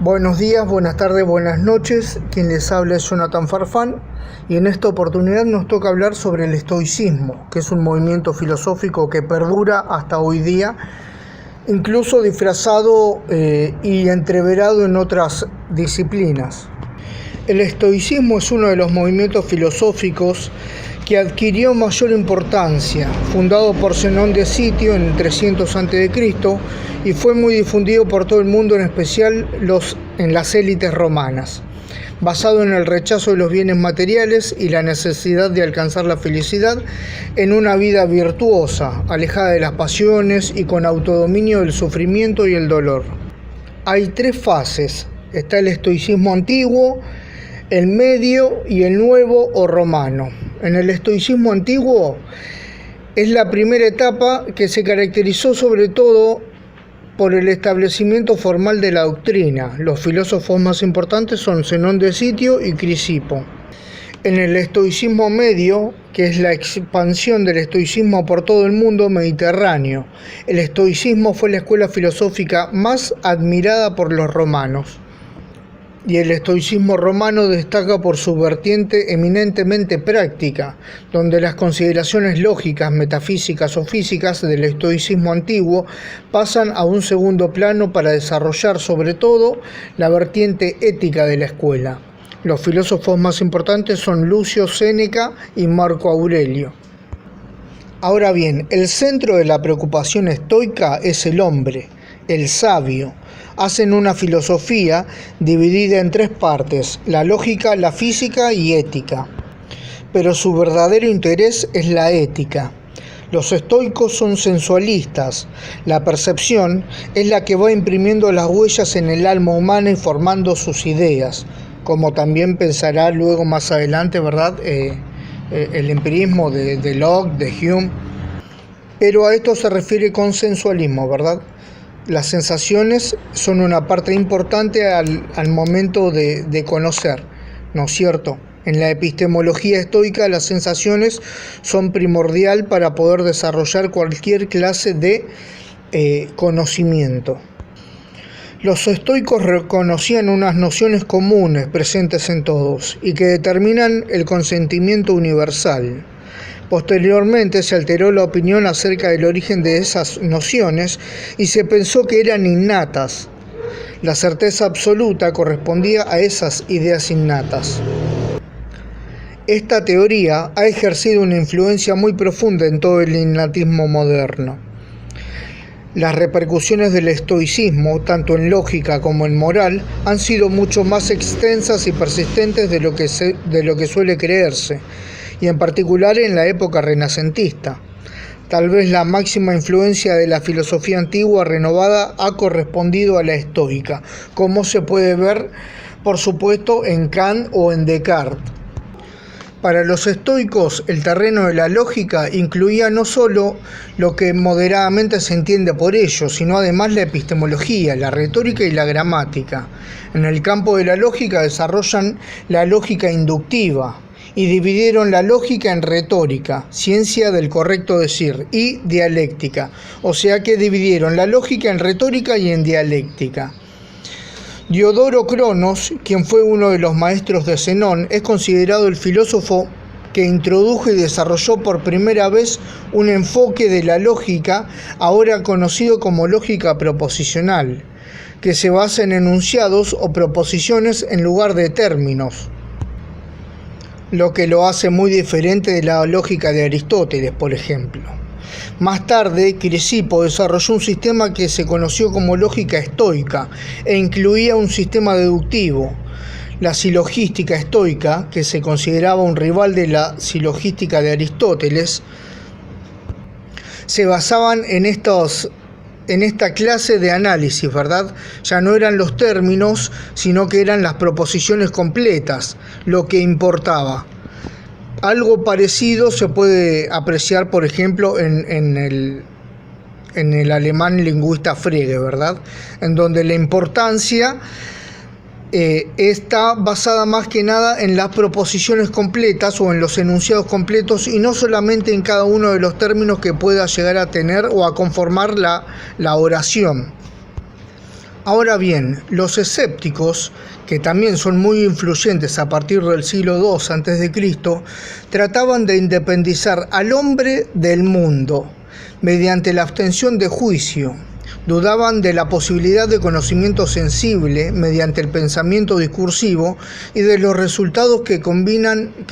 Buenos días, buenas tardes, buenas noches. Quien les habla es Jonathan Farfán y en esta oportunidad nos toca hablar sobre el estoicismo, que es un movimiento filosófico que perdura hasta hoy día, incluso disfrazado y entreverado en otras disciplinas. El estoicismo es uno de los movimientos filosóficos que adquirió mayor importancia, fundado por Zenón de Citio en 300 a.C. y fue muy difundido por todo el mundo, en especial en las élites romanas, basado en el rechazo de los bienes materiales y la necesidad de alcanzar la felicidad en una vida virtuosa, alejada de las pasiones y con autodominio del sufrimiento y el dolor. Hay tres fases: está el estoicismo antiguo, el medio y el nuevo o romano. En el estoicismo antiguo es la primera etapa que se caracterizó sobre todo por el establecimiento formal de la doctrina. Los filósofos más importantes son Zenón de Citio y Crisipo. En el estoicismo medio, que es la expansión del estoicismo por todo el mundo mediterráneo, el estoicismo fue la escuela filosófica más admirada por los romanos. Y el estoicismo romano destaca por su vertiente eminentemente práctica, donde las consideraciones lógicas, metafísicas o físicas del estoicismo antiguo pasan a un segundo plano para desarrollar sobre todo la vertiente ética de la escuela. Los filósofos más importantes son Lucio Séneca y Marco Aurelio. Ahora bien, el centro de la preocupación estoica es el hombre, el sabio. Hacen una filosofía dividida en tres partes: la lógica, la física y ética. Pero su verdadero interés es la ética. Los estoicos son sensualistas. La percepción es la que va imprimiendo las huellas en el alma humana y formando sus ideas, como también pensará luego más adelante, ¿verdad? El empirismo de Locke, de Hume. Pero a esto se refiere con sensualismo, ¿verdad? Las sensaciones son una parte importante al momento de conocer, ¿no es cierto? En la epistemología estoica, las sensaciones son primordial para poder desarrollar cualquier clase de conocimiento. Los estoicos reconocían unas nociones comunes presentes en todos y que determinan el consentimiento universal. Posteriormente se alteró la opinión acerca del origen de esas nociones y se pensó que eran innatas. La certeza absoluta correspondía a esas ideas innatas. Esta teoría ha ejercido una influencia muy profunda en todo el innatismo moderno. Las repercusiones del estoicismo, tanto en lógica como en moral, han sido mucho más extensas y persistentes de lo que suele creerse, y en particular en la época renacentista. Tal vez la máxima influencia de la filosofía antigua renovada ha correspondido a la estoica, como se puede ver, por supuesto, en Kant o en Descartes. Para los estoicos, el terreno de la lógica incluía no solo lo que moderadamente se entiende por ello, sino además la epistemología, la retórica y la gramática. En el campo de la lógica desarrollan la lógica inductiva, y dividieron la lógica en retórica, ciencia del correcto decir, y dialéctica, o sea que dividieron la lógica en retórica y en dialéctica. Diodoro Cronos, quien fue uno de los maestros de Zenón, es considerado el filósofo que introdujo y desarrolló por primera vez un enfoque de la lógica, ahora conocido como lógica proposicional, que se basa en enunciados o proposiciones en lugar de términos, lo que lo hace muy diferente de la lógica de Aristóteles, por ejemplo. Más tarde, Crisipo desarrolló un sistema que se conoció como lógica estoica e incluía un sistema deductivo. La silogística estoica, que se consideraba un rival de la silogística de Aristóteles, se basaban en esta clase de análisis, ¿verdad? Ya no eran los términos, sino que eran las proposiciones completas, lo que importaba. Algo parecido se puede apreciar, por ejemplo, en el alemán lingüista Frege, ¿verdad? En donde la importancia está basada más que nada en las proposiciones completas o en los enunciados completos y no solamente en cada uno de los términos que pueda llegar a tener o a conformar la oración. Ahora bien, los escépticos, que también son muy influyentes a partir del siglo II a.C., trataban de independizar al hombre del mundo mediante la abstención de juicio. Dudaban de la posibilidad de conocimiento sensible mediante el pensamiento discursivo y de los resultados que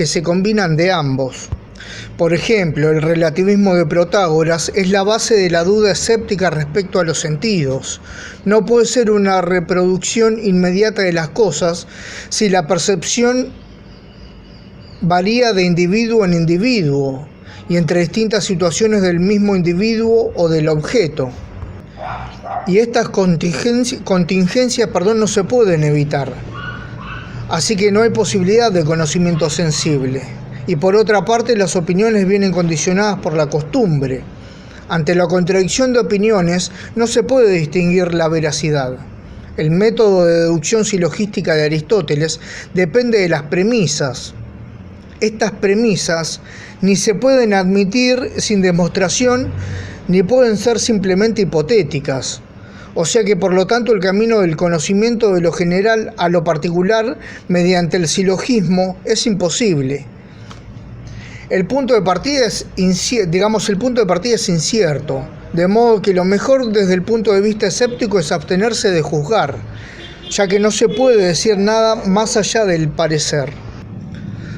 se combinan de ambos. Por ejemplo, el relativismo de Protágoras es la base de la duda escéptica respecto a los sentidos. No puede ser una reproducción inmediata de las cosas si la percepción varía de individuo en individuo y entre distintas situaciones del mismo individuo o del objeto. Y estas contingencias no se pueden evitar. Así que no hay posibilidad de conocimiento sensible. Y por otra parte, las opiniones vienen condicionadas por la costumbre. Ante la contradicción de opiniones, no se puede distinguir la veracidad. El método de deducción silogística de Aristóteles depende de las premisas. Estas premisas ni se pueden admitir sin demostración, ni pueden ser simplemente hipotéticas. O sea que por lo tanto el camino del conocimiento de lo general a lo particular mediante el silogismo es imposible. El punto de partida es incierto, de modo que lo mejor desde el punto de vista escéptico es abstenerse de juzgar, ya que no se puede decir nada más allá del parecer.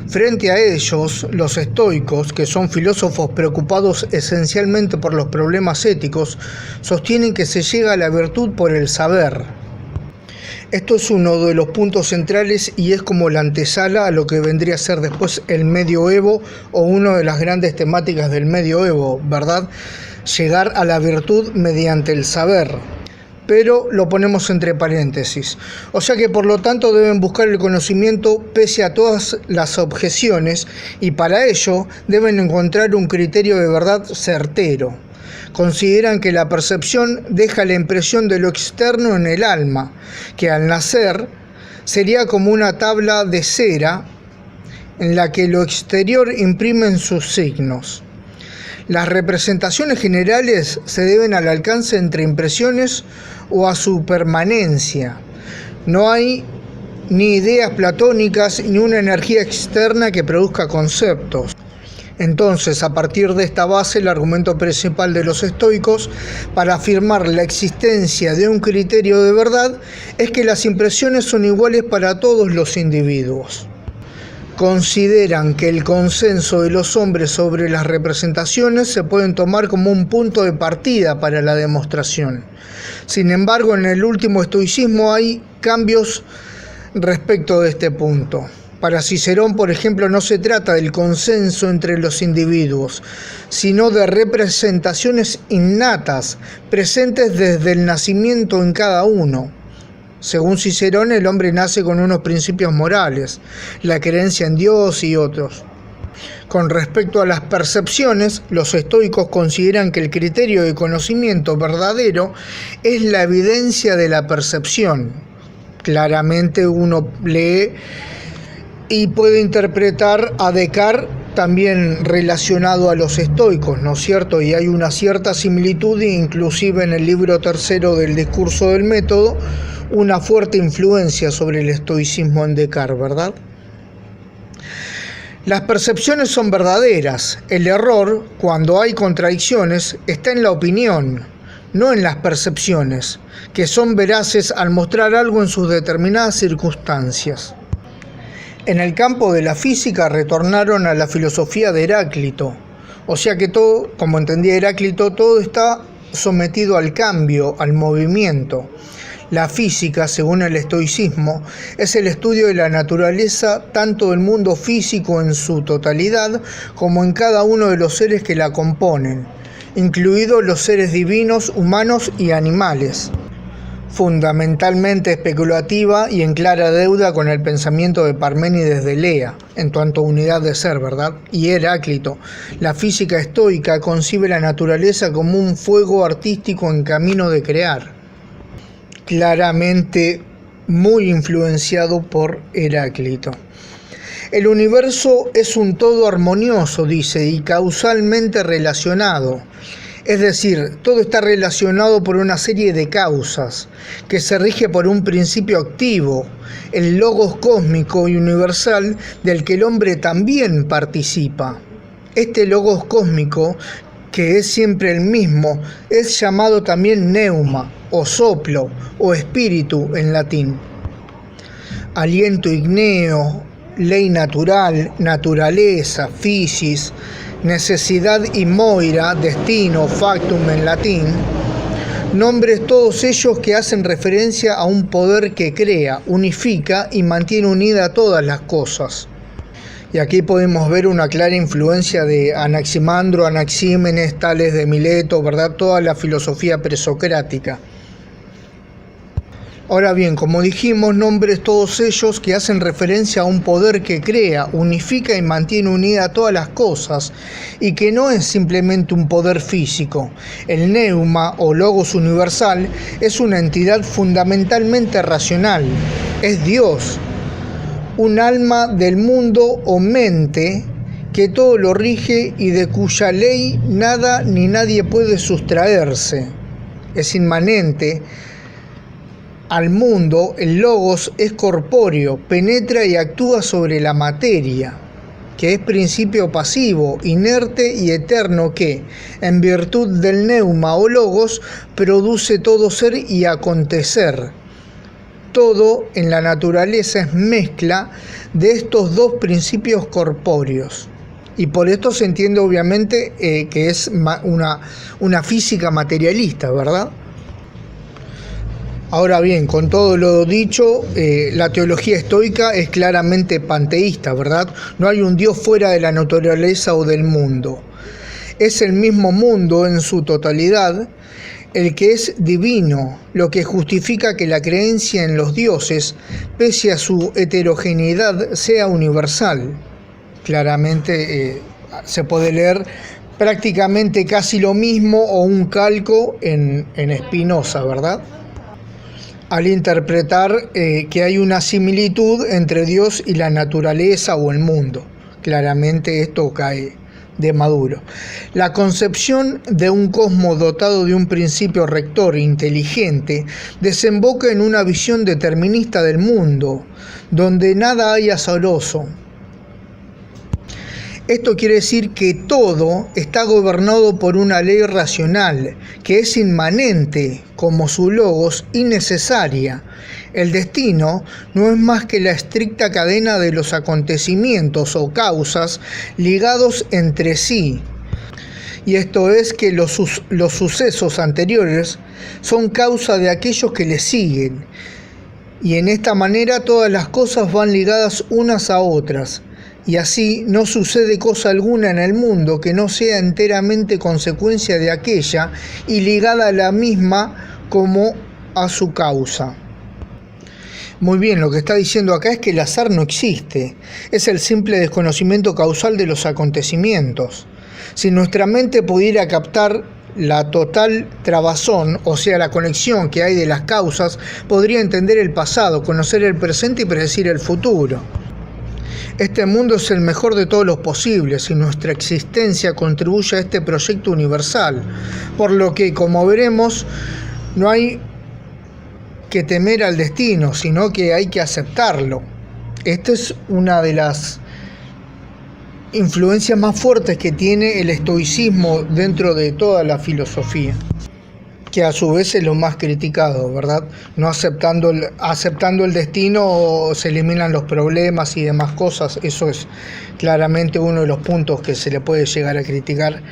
Frente a ellos, los estoicos, que son filósofos preocupados esencialmente por los problemas éticos, sostienen que se llega a la virtud por el saber. Esto es uno de los puntos centrales y es como la antesala a lo que vendría a ser después el medioevo o una de las grandes temáticas del medioevo, ¿verdad? Llegar a la virtud mediante el saber. Pero lo ponemos entre paréntesis. O sea que por lo tanto deben buscar el conocimiento pese a todas las objeciones y para ello deben encontrar un criterio de verdad certero. Consideran que la percepción deja la impresión de lo externo en el alma, que al nacer sería como una tabla de cera en la que lo exterior imprimen sus signos. Las representaciones generales se deben al alcance entre impresiones o a su permanencia. No hay ni ideas platónicas ni una energía externa que produzca conceptos. Entonces, a partir de esta base, el argumento principal de los estoicos para afirmar la existencia de un criterio de verdad es que las impresiones son iguales para todos los individuos. Consideran que el consenso de los hombres sobre las representaciones se pueden tomar como un punto de partida para la demostración. Sin embargo, en el último estoicismo hay cambios respecto de este punto. Para Cicerón, por ejemplo, no se trata del consenso entre los individuos, sino de representaciones innatas, presentes desde el nacimiento en cada uno. Según Cicerón, el hombre nace con unos principios morales, la creencia en Dios y otros. Con respecto a las percepciones, los estoicos consideran que el criterio de conocimiento verdadero es la evidencia de la percepción. Claramente uno lee y puede interpretar a Descartes también relacionado a los estoicos, ¿no es cierto? Y hay una cierta similitud, inclusive en el libro tercero del Discurso del Método, una fuerte influencia sobre el estoicismo en Descartes, ¿verdad? Las percepciones son verdaderas. El error, cuando hay contradicciones, está en la opinión, no en las percepciones, que son veraces al mostrar algo en sus determinadas circunstancias. En el campo de la física retornaron a la filosofía de Heráclito, o sea que todo, como entendía Heráclito, todo está sometido al cambio, al movimiento. La física, según el estoicismo, es el estudio de la naturaleza tanto del mundo físico en su totalidad como en cada uno de los seres que la componen, incluidos los seres divinos, humanos y animales. Fundamentalmente especulativa y en clara deuda con el pensamiento de Parménides de Elea, en tanto unidad de ser, ¿verdad? Y Heráclito. La física estoica concibe la naturaleza como un fuego artístico en camino de crear. Claramente muy influenciado por Heráclito. El universo es un todo armonioso, dice, y causalmente relacionado. Es decir, todo está relacionado por una serie de causas, que se rige por un principio activo, el logos cósmico y universal del que el hombre también participa. Este logos cósmico, que es siempre el mismo, es llamado también neuma, o soplo, o espíritu en latín. Aliento igneo, ley natural, naturaleza, physis, necesidad y moira, destino, factum en latín, nombres todos ellos que hacen referencia a un poder que crea, unifica y mantiene unida a todas las cosas. Y aquí podemos ver una clara influencia de Anaximandro, Anaxímenes, Tales de Mileto, ¿verdad? Toda la filosofía presocrática. Ahora bien, como dijimos, nombres todos ellos que hacen referencia a un poder que crea, unifica y mantiene unida a todas las cosas, y que no es simplemente un poder físico. El neuma o logos universal es una entidad fundamentalmente racional, es Dios, un alma del mundo o mente que todo lo rige y de cuya ley nada ni nadie puede sustraerse. Es inmanente al mundo. El logos es corpóreo, penetra y actúa sobre la materia, que es principio pasivo, inerte y eterno que, en virtud del neuma o logos, produce todo ser y acontecer. Todo en la naturaleza es mezcla de estos dos principios corpóreos. Y por esto se entiende obviamente que es una física materialista, ¿verdad? Ahora bien, con todo lo dicho, la teología estoica es claramente panteísta, ¿verdad? No hay un Dios fuera de la naturaleza o del mundo. Es el mismo mundo en su totalidad el que es divino, lo que justifica que la creencia en los dioses, pese a su heterogeneidad, sea universal. Claramente se puede leer prácticamente casi lo mismo o un calco en Spinoza, ¿verdad? Al interpretar que hay una similitud entre Dios y la naturaleza o el mundo. Claramente esto cae de maduro. La concepción de un cosmos dotado de un principio rector inteligente desemboca en una visión determinista del mundo, donde nada hay azaroso. Esto quiere decir que todo está gobernado por una ley racional, que es inmanente, como su logos, y necesaria. El destino no es más que la estricta cadena de los acontecimientos o causas ligados entre sí. Y esto es que los sucesos anteriores son causa de aquellos que le siguen. Y en esta manera todas las cosas van ligadas unas a otras. Y así no sucede cosa alguna en el mundo que no sea enteramente consecuencia de aquella y ligada a la misma como a su causa. Muy bien, lo que está diciendo acá es que el azar no existe, es el simple desconocimiento causal de los acontecimientos. Si nuestra mente pudiera captar la total trabazón, o sea, la conexión que hay de las causas, podría entender el pasado, conocer el presente y predecir el futuro. Este mundo es el mejor de todos los posibles y nuestra existencia contribuye a este proyecto universal, por lo que, como veremos, no hay que temer al destino, sino que hay que aceptarlo. Esta es una de las influencias más fuertes que tiene el estoicismo dentro de toda la filosofía, que a su vez es lo más criticado, ¿verdad? No aceptando el destino se eliminan los problemas y demás cosas. Eso es claramente uno de los puntos que se le puede llegar a criticar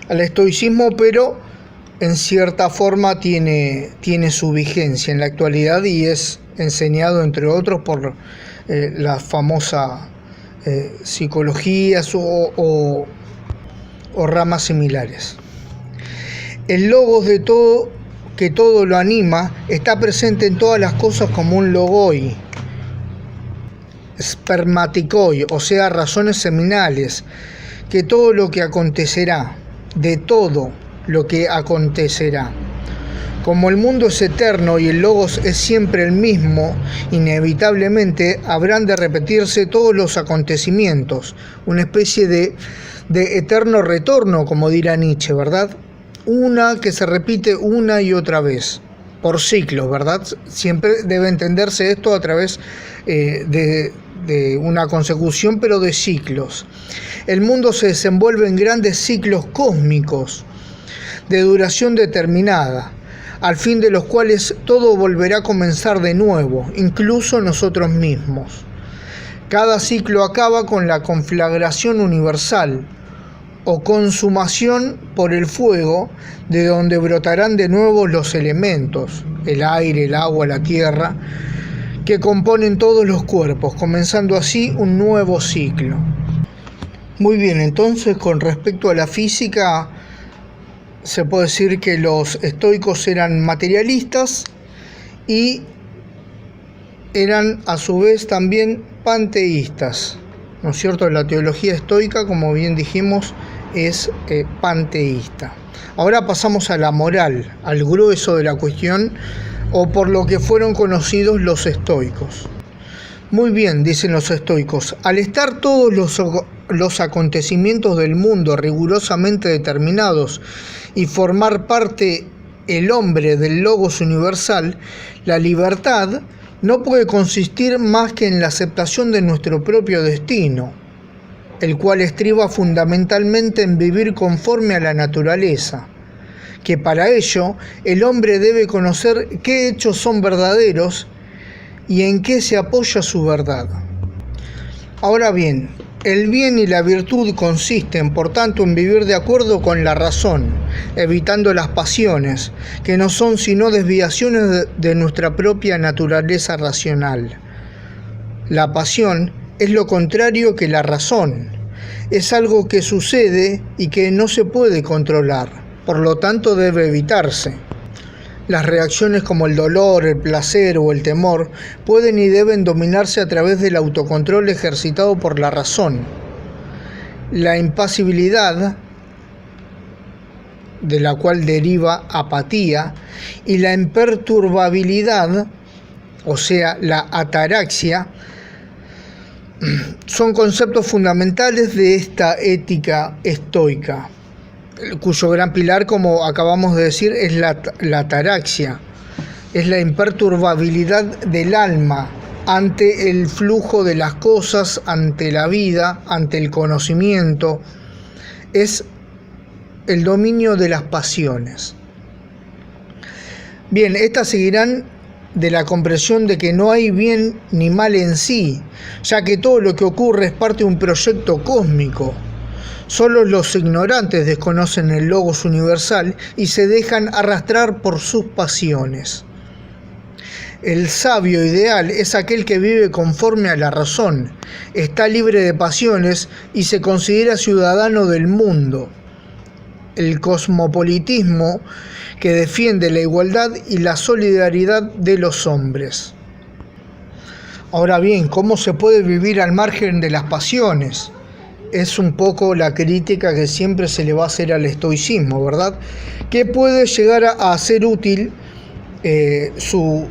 al estoicismo, pero en cierta forma tiene su vigencia en la actualidad y es enseñado, entre otros, por la famosa psicologías o ramas similares. El logos de todo, que todo lo anima, está presente en todas las cosas como un logoi, spermatikoi, o sea, razones seminales, que todo lo que acontecerá, de todo lo que acontecerá. Como el mundo es eterno y el logos es siempre el mismo, inevitablemente habrán de repetirse todos los acontecimientos, una especie de eterno retorno, como dirá Nietzsche, ¿verdad? una que se repite una y otra vez, por ciclos, ¿verdad? Siempre debe entenderse esto a través de una consecución, pero de ciclos. El mundo se desenvuelve en grandes ciclos cósmicos de duración determinada, al fin de los cuales todo volverá a comenzar de nuevo, incluso nosotros mismos. Cada ciclo acaba con la conflagración universal, o consumación por el fuego, de donde brotarán de nuevo los elementos, el aire, el agua, la tierra, que componen todos los cuerpos, comenzando así un nuevo ciclo. Muy bien, entonces con respecto a la física, se puede decir que los estoicos eran materialistas y eran a su vez también panteístas, ¿no es cierto? La teología estoica, como bien dijimos, es panteísta. Ahora pasamos a la moral, al grueso de la cuestión, o por lo que fueron conocidos los estoicos. Muy bien, dicen los estoicos, al estar todos los acontecimientos del mundo rigurosamente determinados y formar parte el hombre del logos universal, la libertad no puede consistir más que en la aceptación de nuestro propio destino, el cual estriba fundamentalmente en vivir conforme a la naturaleza, que para ello el hombre debe conocer qué hechos son verdaderos y en qué se apoya su verdad. Ahora bien, el bien y la virtud consisten, por tanto, en vivir de acuerdo con la razón, evitando las pasiones, que no son sino desviaciones de nuestra propia naturaleza racional. La pasión es lo contrario que la razón. Es algo que sucede y que no se puede controlar, por lo tanto debe evitarse. Las reacciones como el dolor, el placer o el temor pueden y deben dominarse a través del autocontrol ejercitado por la razón. La impasibilidad, de la cual deriva apatía, y la imperturbabilidad, o sea, la ataraxia, son conceptos fundamentales de esta ética estoica, cuyo gran pilar, como acabamos de decir, es la ataraxia, es la imperturbabilidad del alma ante el flujo de las cosas, ante la vida, ante el conocimiento, es el dominio de las pasiones. Bien, estas seguirán de la comprensión de que no hay bien ni mal en sí, ya que todo lo que ocurre es parte de un proyecto cósmico. Solo los ignorantes desconocen el logos universal y se dejan arrastrar por sus pasiones. El sabio ideal es aquel que vive conforme a la razón, está libre de pasiones y se considera ciudadano del mundo. El cosmopolitismo que defiende la igualdad y la solidaridad de los hombres. Ahora bien, ¿cómo se puede vivir al margen de las pasiones? Es un poco la crítica que siempre se le va a hacer al estoicismo, ¿verdad? Que puede llegar a ser útil su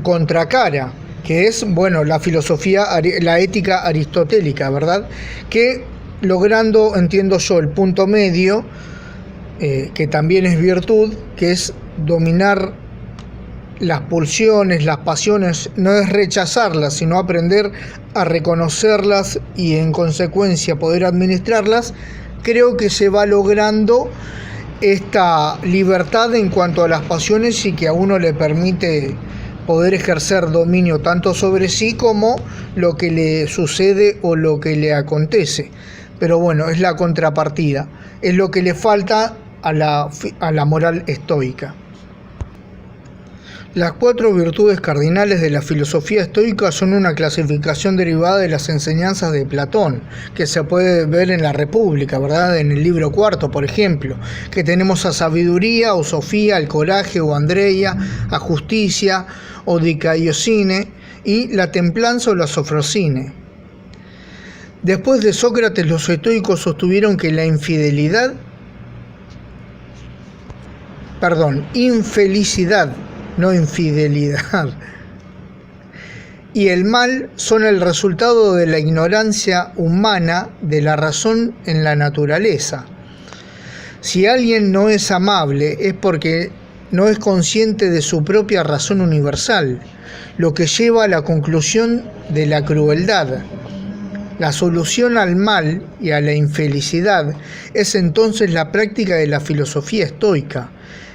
contracara, que es, bueno, la filosofía, la ética aristotélica, ¿verdad? Que logrando, entiendo yo, el punto medio, que también es virtud, que es dominar las pulsiones, las pasiones, no es rechazarlas, sino aprender a reconocerlas y en consecuencia poder administrarlas. Creo que se va logrando esta libertad en cuanto a las pasiones y que a uno le permite poder ejercer dominio tanto sobre sí como lo que le sucede o lo que le acontece. Pero bueno, es la contrapartida, es lo que le falta a la moral estoica. Las 4 virtudes cardinales de la filosofía estoica son una clasificación derivada de las enseñanzas de Platón, que se puede ver en la República, ¿verdad? En el libro 4, por ejemplo, que tenemos a sabiduría o sofía, al coraje o andreia, a justicia o dikaiosine y la templanza o la sofrosine. Después de Sócrates, los estoicos sostuvieron que la infelicidad, no infidelidad, y el mal son el resultado de la ignorancia humana de la razón en la naturaleza. Si alguien no es amable es porque no es consciente de su propia razón universal, lo que lleva a la conclusión de la crueldad. La solución al mal y a la infelicidad es entonces la práctica de la filosofía estoica,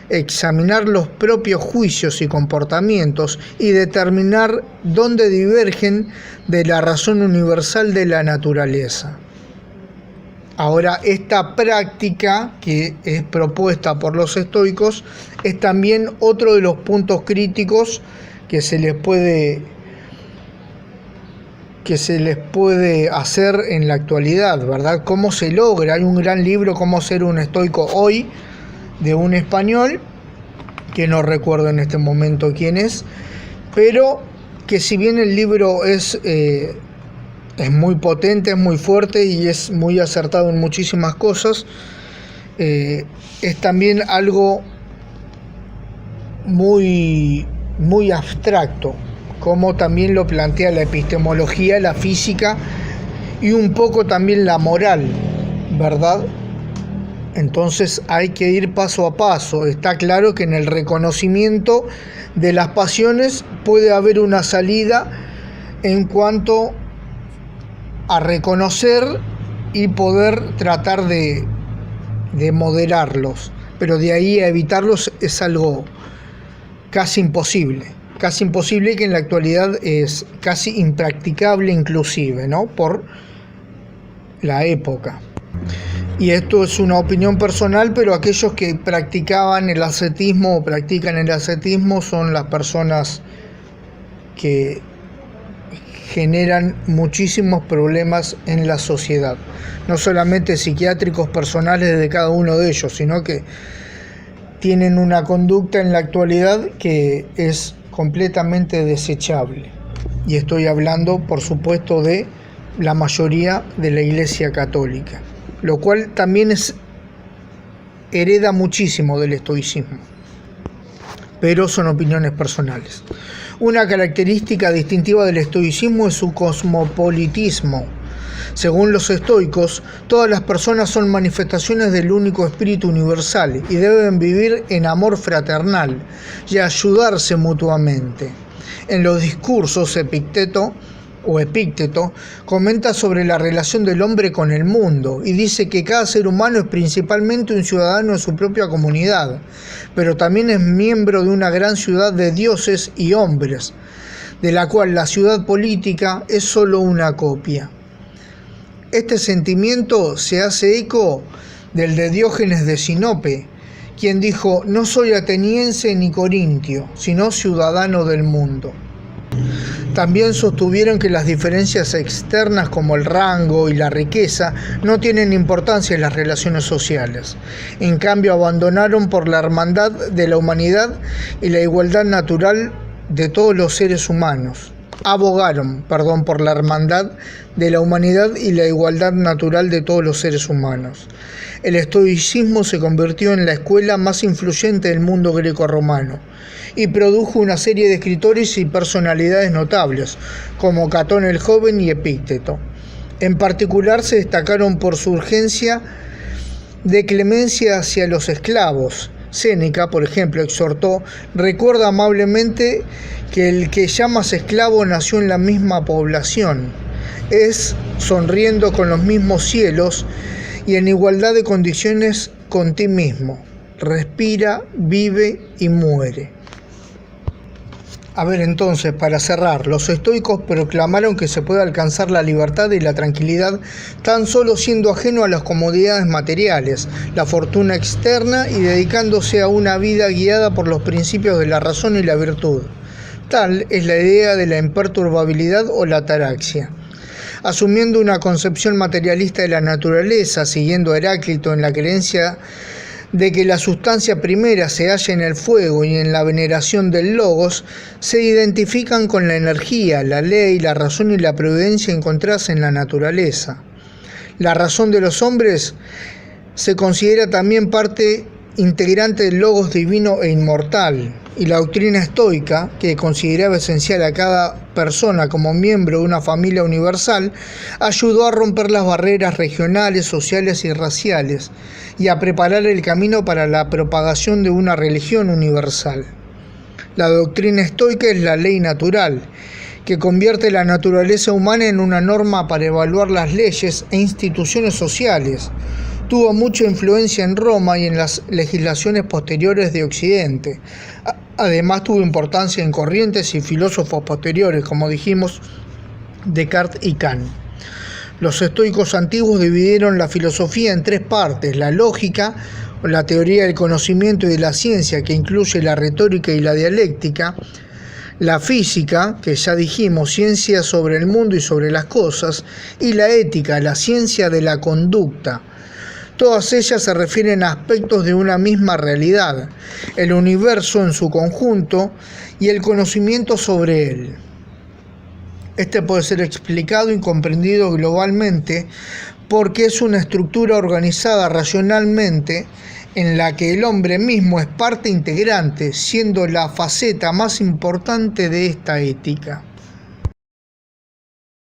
examinar los propios juicios y comportamientos y determinar dónde divergen de la razón universal de la naturaleza. Ahora, esta práctica que es propuesta por los estoicos es también otro de los puntos críticos que se les puede hacer en la actualidad, ¿verdad? ¿Cómo se logra? Hay un gran libro, Cómo ser un estoico hoy, de un español, que no recuerdo en este momento quién es, pero que si bien el libro es muy potente, es muy fuerte y es muy acertado en muchísimas cosas, es también algo muy, muy abstracto, como también lo plantea la epistemología, la física y un poco también la moral, ¿verdad? Entonces hay que ir paso a paso. Está claro que en el reconocimiento de las pasiones puede haber una salida en cuanto a reconocer y poder tratar de moderarlos, pero de ahí a evitarlos es algo casi imposible, que en la actualidad es casi impracticable inclusive, ¿no? Por la época. Y esto es una opinión personal, pero aquellos que practicaban el ascetismo o practican el ascetismo son las personas que generan muchísimos problemas en la sociedad, no solamente psiquiátricos personales de cada uno de ellos, sino que tienen una conducta en la actualidad que es completamente desechable. Y estoy hablando, por supuesto, de la mayoría de la Iglesia Católica, lo cual también hereda muchísimo del estoicismo, pero son opiniones personales. Una característica distintiva del estoicismo es su cosmopolitismo. Según los estoicos, todas las personas son manifestaciones del único espíritu universal y deben vivir en amor fraternal y ayudarse mutuamente. En los discursos, Epicteto comenta sobre la relación del hombre con el mundo y dice que cada ser humano es principalmente un ciudadano de su propia comunidad, pero también es miembro de una gran ciudad de dioses y hombres, de la cual la ciudad política es solo una copia. Este sentimiento se hace eco del de Diógenes de Sinope, quien dijo: "No soy ateniense ni corintio, sino ciudadano del mundo". También sostuvieron que las diferencias externas como el rango y la riqueza no tienen importancia en las relaciones sociales. En cambio, abandonaron por la hermandad de la humanidad y la igualdad natural de todos los seres humanos. Abogaron por la hermandad de la humanidad y la igualdad natural de todos los seres humanos. El estoicismo se convirtió en la escuela más influyente del mundo greco-romano y produjo una serie de escritores y personalidades notables, como Catón el Joven y Epicteto. En particular se destacaron por su urgencia de clemencia hacia los esclavos. Séneca, por ejemplo, exhortó: "Recuerda amablemente que el que llamas esclavo nació en la misma población, es sonriendo con los mismos cielos y en igualdad de condiciones con ti mismo. Respira, vive y muere". A ver, entonces, para cerrar, los estoicos proclamaron que se puede alcanzar la libertad y la tranquilidad tan solo siendo ajeno a las comodidades materiales, la fortuna externa y dedicándose a una vida guiada por los principios de la razón y la virtud. Tal es la idea de la imperturbabilidad o la ataraxia. Asumiendo una concepción materialista de la naturaleza, siguiendo a Heráclito en la creencia de que la sustancia primera se halla en el fuego y en la veneración del logos, se identifican con la energía, la ley, la razón y la providencia encontradas en la naturaleza. La razón de los hombres se considera también parte integrante del logos divino e inmortal, y la doctrina estoica, que consideraba esencial a cada persona como miembro de una familia universal, ayudó a romper las barreras regionales, sociales y raciales, y a preparar el camino para la propagación de una religión universal. La doctrina estoica es la ley natural, que convierte la naturaleza humana en una norma para evaluar las leyes e instituciones sociales. Tuvo mucha influencia en Roma y en las legislaciones posteriores de Occidente. Además tuvo importancia en corrientes y filósofos posteriores, como dijimos, Descartes y Kant. Los estoicos antiguos dividieron la filosofía en tres partes: la lógica, o la teoría del conocimiento y de la ciencia, que incluye la retórica y la dialéctica; la física, que ya dijimos, ciencia sobre el mundo y sobre las cosas; y la ética, la ciencia de la conducta. Todas ellas se refieren a aspectos de una misma realidad, el universo en su conjunto y el conocimiento sobre él. Este puede ser explicado y comprendido globalmente porque es una estructura organizada racionalmente en la que el hombre mismo es parte integrante, siendo la faceta más importante de esta ética.